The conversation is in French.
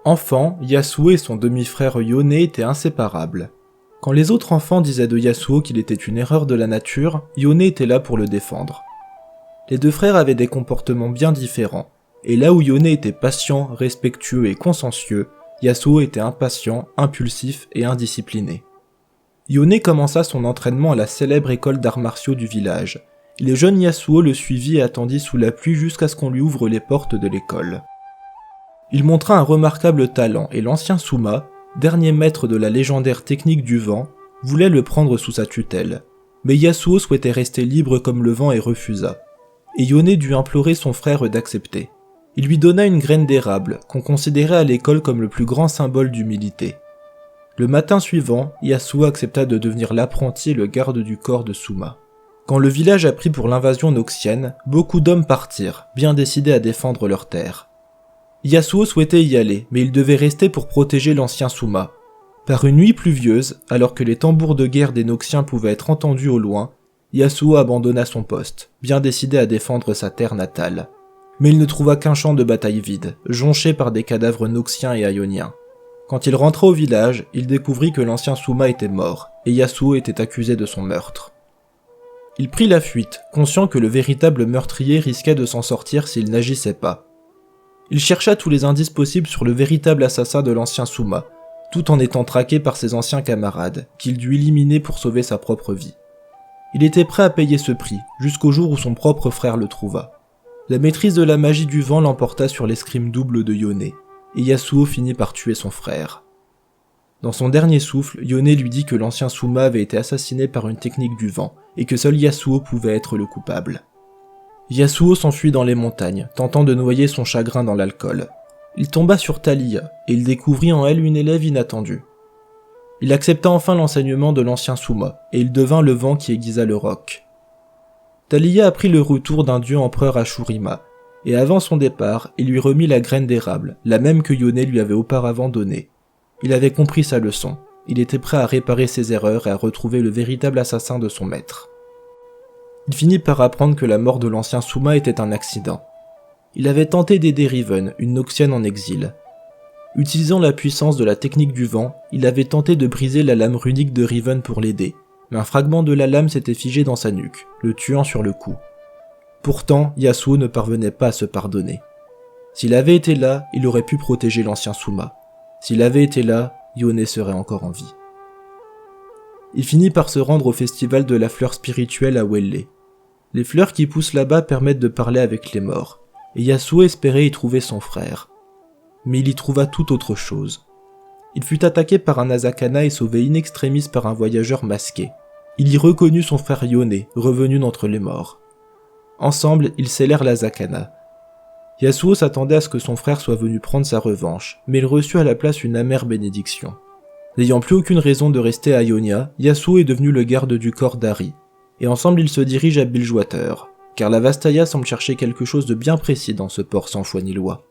Enfant, Yasuo et son demi-frère Yone étaient inséparables. Quand les autres enfants disaient de Yasuo qu'il était une erreur de la nature, Yone était là pour le défendre. Les deux frères avaient des comportements bien différents, et là où Yone était patient, respectueux et consciencieux, Yasuo était impatient, impulsif et indiscipliné. Yone commença son entraînement à la célèbre école d'arts martiaux du village, et le jeune Yasuo le suivit et attendit sous la pluie jusqu'à ce qu'on lui ouvre les portes de l'école. Il montra un remarquable talent et l'ancien Suma, dernier maître de la légendaire technique du vent, voulait le prendre sous sa tutelle. Mais Yasuo souhaitait rester libre comme le vent et refusa. Et Yone dut implorer son frère d'accepter. Il lui donna une graine d'érable, qu'on considérait à l'école comme le plus grand symbole d'humilité. Le matin suivant, Yasuo accepta de devenir l'apprenti et le garde du corps de Suma. Quand le village apprit pour l'invasion noxienne, beaucoup d'hommes partirent, bien décidés à défendre leurs terres. Yasuo souhaitait y aller, mais il devait rester pour protéger l'ancien Suma. Par une nuit pluvieuse, alors que les tambours de guerre des Noxiens pouvaient être entendus au loin, Yasuo abandonna son poste, bien décidé à défendre sa terre natale. Mais il ne trouva qu'un champ de bataille vide, jonché par des cadavres Noxiens et Ioniens. Quand il rentra au village, il découvrit que l'ancien Suma était mort, et Yasuo était accusé de son meurtre. Il prit la fuite, conscient que le véritable meurtrier risquait de s'en sortir s'il n'agissait pas. Il chercha tous les indices possibles sur le véritable assassin de l'ancien Suma, tout en étant traqué par ses anciens camarades, qu'il dut éliminer pour sauver sa propre vie. Il était prêt à payer ce prix, jusqu'au jour où son propre frère le trouva. La maîtrise de la magie du vent l'emporta sur l'escrime double de Yone, et Yasuo finit par tuer son frère. Dans son dernier souffle, Yone lui dit que l'ancien Suma avait été assassiné par une technique du vent, et que seul Yasuo pouvait être le coupable. Yasuo s'enfuit dans les montagnes, tentant de noyer son chagrin dans l'alcool. Il tomba sur Thallia, et il découvrit en elle une élève inattendue. Il accepta enfin l'enseignement de l'ancien Suma, et il devint le vent qui aiguisa le roc. Thallia apprit le retour d'un dieu empereur Ashurima, et avant son départ, il lui remit la graine d'érable, la même que Yone lui avait auparavant donnée. Il avait compris sa leçon, il était prêt à réparer ses erreurs et à retrouver le véritable assassin de son maître. Il finit par apprendre que la mort de l'ancien Suma était un accident. Il avait tenté d'aider Riven, une Noxienne en exil. Utilisant la puissance de la technique du vent, il avait tenté de briser la lame runique de Riven pour l'aider, mais un fragment de la lame s'était figé dans sa nuque, le tuant sur le coup. Pourtant, Yasuo ne parvenait pas à se pardonner. S'il avait été là, il aurait pu protéger l'ancien Suma. S'il avait été là, Yone serait encore en vie. Il finit par se rendre au festival de la fleur spirituelle à Welle. Les fleurs qui poussent là-bas permettent de parler avec les morts, et Yasuo espérait y trouver son frère. Mais il y trouva tout autre chose. Il fut attaqué par un Azakana et sauvé in extremis par un voyageur masqué. Il y reconnut son frère Yone, revenu d'entre les morts. Ensemble, ils scellèrent l'Azakana. Yasuo s'attendait à ce que son frère soit venu prendre sa revanche, mais il reçut à la place une amère bénédiction. N'ayant plus aucune raison de rester à Ionia, Yasuo est devenu le garde du corps d'Ari, et ensemble ils se dirigent à Bilgewater, car la Vastaya semble chercher quelque chose de bien précis dans ce port sans foi ni loi.